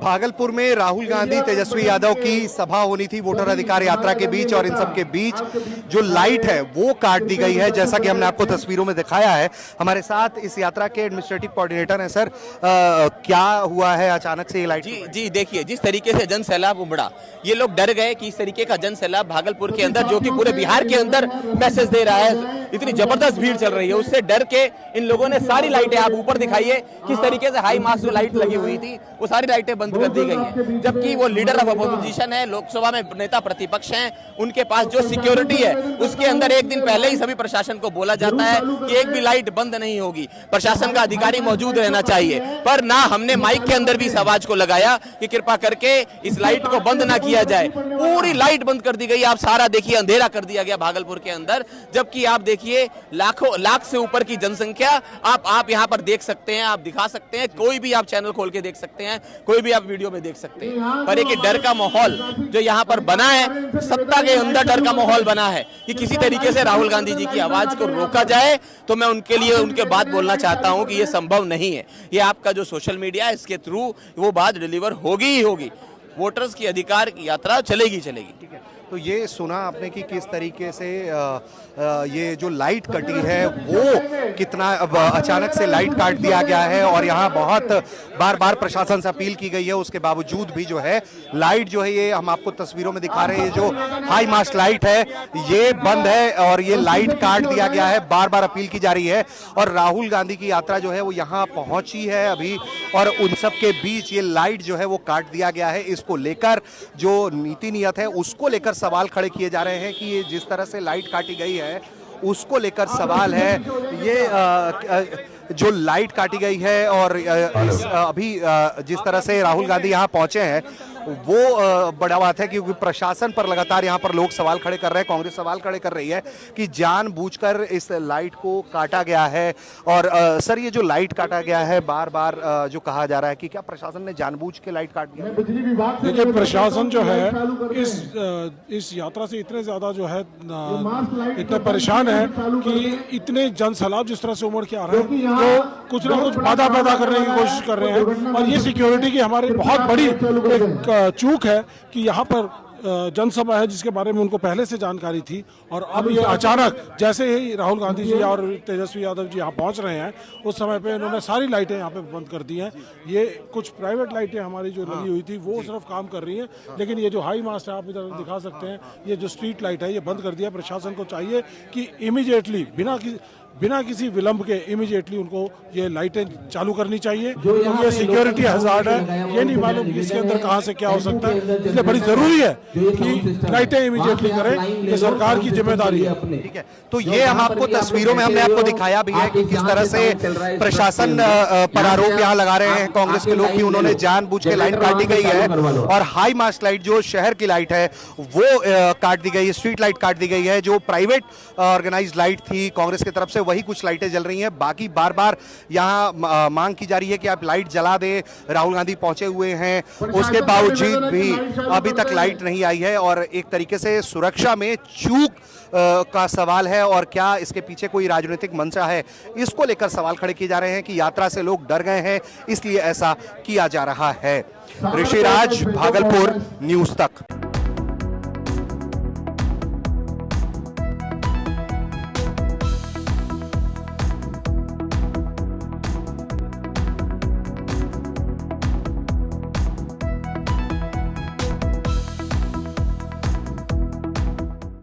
भागलपुर में राहुल गांधी तेजस्वी यादव की सभा होनी थी वोटर अधिकार यात्रा के बीच, और इन सब के बीच जो लाइट है वो काट दी गई है, जैसा कि हमने आपको तस्वीरों में दिखाया है। हमारे साथ इस यात्रा के एडमिनिस्ट्रेटिव कोऑर्डिनेटर हैं। सर, क्या हुआ है अचानक से ये लाइट? जी देखिए, जिस तरीके से जन सैलाब उमड़ा, ये लोग डर गए कि इस तरीके का जन सैलाब भागलपुर के अंदर, जो कि पूरे बिहार के अंदर मैसेज दे रहा है, इतनी जबरदस्त भीड़ चल रही है, उससे डर के इन लोगों ने सारी लाइटें, आप ऊपर दिखाइए किस तरीके से हाई मास्ट जो लाइट लगी हुई थी वो सारी लाइटें बंद कर दी गई हैं। जबकि वो लीडर ऑफ अपोजिशन है, लोकसभा में नेता प्रतिपक्ष हैं, उनके पास जो सिक्योरिटी है उसके अंदर एक दिन पहले ही सभी प्रशासन को बोला जाता है कि एक भी लाइट बंद नहीं होगी, प्रशासन का अधिकारी मौजूद रहना चाहिए। पर ना हमने माइक के अंदर भी इस आवाज को लगाया कि कृपा करके इस लाइट को बंद ना किया जाए, पूरी लाइट बंद कर दी गई। आप सारा देखिए, अंधेरा कर दिया गया भागलपुर के अंदर। जबकि आप देखिए, लाख से ऊपर की जनसंख्या आप यहां पर देख सकते हैं, आप दिखा सकते हैं, कोई भी आप चैनल खोल के देख सकते हैं, कोई भी आप वीडियो में देख सकते हैं। पर एक डर का माहौल जो यहां पर बना है, सत्ता के अंदर डर का माहौल बना है कि किसी तरीके से राहुल गांधी जी की आवाज को रोका जाए, तो मैं उनके लिए उनके बात बोलना चाहता हूं कि यह संभव नहीं है। ये आपका जो सोशल मीडिया है, इसके थ्रू वो बात डिलीवर होगी ही होगी। वोटर्स की अधिकार की यात्रा चलेगी। तो ये सुना आपने कि किस तरीके से ये जो लाइट कटी है वो कितना अचानक से लाइट काट दिया गया है, और यहाँ बहुत बार बार प्रशासन से अपील की गई है, उसके बावजूद भी जो है लाइट जो है, ये हम आपको तस्वीरों में दिखा रहे हैं, जो हाई मास्ट लाइट है ये बंद है और ये लाइट काट दिया गया है। बार बार अपील की जा रही है, और राहुल गांधी की यात्रा जो है वो यहाँ पहुंची है अभी, और उन सब के बीच ये लाइट जो है वो काट दिया गया है। इसको लेकर जो नीति नियत है उसको लेकर सवाल खड़े किए जा रहे हैं कि ये जिस तरह से लाइट काटी गई है उसको लेकर सवाल है। ये जो लाइट काटी गई है और अभी जिस तरह से राहुल गांधी यहाँ पहुंचे हैं वो बड़ा बात है, क्योंकि प्रशासन पर लगातार यहाँ पर लोग सवाल खड़े कर रहे हैं। कांग्रेस सवाल खड़े कर रही है कि जानबूझकर इस लाइट को काटा गया है। और सर, ये जो लाइट काटा गया है बार बार जो कहा जा रहा है कि क्या प्रशासन ने जानबूझ के लाइट काट दिया? देखिए, प्रशासन जो है इस यात्रा से इतने ज्यादा जो है इतने परेशान है कि इतने जन सैलाब जिस तरह से उमड़ के आ रहे हैं, तो कुछ ना कुछ बाधा पैदा करने की कोशिश कर रहे हैं। और ये सिक्योरिटी की हमारी बहुत बड़ी एक चूक है कि यहाँ पर जनसभा है जिसके बारे में उनको पहले से जानकारी थी, और अब ये अचानक जैसे ही राहुल गांधी जी और तेजस्वी यादव जी यहाँ पहुँच रहे हैं, उस समय पे इन्होंने सारी लाइटें यहाँ पे बंद कर दी हैं। ये कुछ प्राइवेट लाइटें हमारी जो लगी हुई थी वो सिर्फ काम कर रही हैं, लेकिन ये जो हाई मास्ट है आप इधर दिखा सकते हैं, ये जो स्ट्रीट लाइट है ये बंद कर दिया। प्रशासन को चाहिए कि इमीडिएटली बिना किसी विलंब के इमीडिएटली उनको ये लाइटें चालू करनी चाहिए। ये सिक्योरिटी हज़ार्ड है, ये नहीं मालूम कि इसके अंदर कहां से क्या हो सकता है, इसलिए बड़ी जरूरी है कि लाइटें इमीडिएटली करें, ये सरकार की जिम्मेदारी है। ठीक है, तो ये हम आपको तस्वीरों में हमने आपको दिखाया भी है कि किस तरह से प्रशासन पर आरोप यहाँ लगा रहे हैं कांग्रेस के लोग कि उन्होंने जानबूझ के लाइट काटी गई है, और हाई मास्ट लाइट जो शहर की लाइट है वो काट दी गई है, स्ट्रीट लाइट काट दी गई है। जो प्राइवेट ऑर्गेनाइज लाइट थी कांग्रेस की तरफ से वही कुछ लाइटें जल रही हैं, बाकी बार बार यहाँ मांग की जा रही है कि आप लाइट जला दें। राहुल गांधी पहुंचे हुए हैं, उसके बावजूद भी अभी तक लाइट नहीं आई है, और एक तरीके से सुरक्षा में चूक का सवाल है। और क्या इसके पीछे कोई राजनीतिक मंशा है, इसको लेकर सवाल खड़े किए जा रहे हैं कि यात्रा से लोग डर गए हैं इसलिए ऐसा किया जा रहा है। ऋषिराज, भागलपुर, न्यूज़ तक।